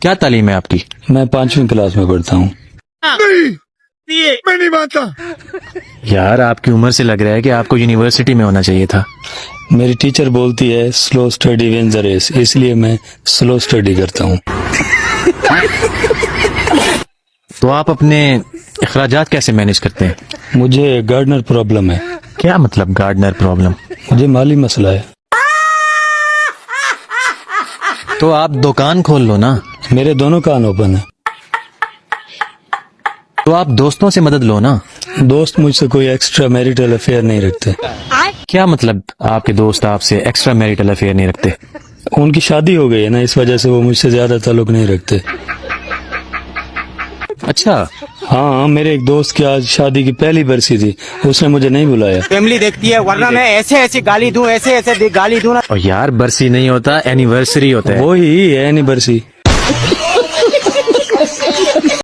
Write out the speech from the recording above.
क्या तालीम है आपकी? मैं 5वीं क्लास में पढ़ता हूँ। मैं नहीं मानता। यार आपकी उम्र से लग रहा है कि आपको यूनिवर्सिटी में होना चाहिए था। मेरी टीचर बोलती है slow study wins the race, इसलिए मैं स्लो स्टडी करता हूँ। तो आप अपने अखराजात कैसे मैनेज करते हैं? मुझे गार्डनर प्रॉब्लम है। क्या मतलब गार्डनर प्रॉब्लम? मुझे माली मसला है। तो आप दुकान खोल लो ना। मेरे दोनों कान ओपन है। तो आप दोस्तों से मदद लो ना। दोस्त मुझसे कोई एक्स्ट्रा मैरिटल अफेयर नहीं रखते। क्या मतलब आपके दोस्त आपसे एक्स्ट्रा मैरिटल अफेयर नहीं रखते? उनकी शादी हो गई है ना, इस वजह से वो मुझसे ज्यादा ताल्लुक नहीं रखते। अच्छा। हाँ, मेरे एक दोस्त की आज शादी की पहली बरसी थी, उसने मुझे नहीं बुलाया। फैमिली देखती है, वरना मैं ऐसे ऐसे गाली दूं, ऐसे ऐसे गाली दूं ना। और यार बरसी नहीं होता, एनिवर्सरी होता है। वो ही है एनिवर्सरी।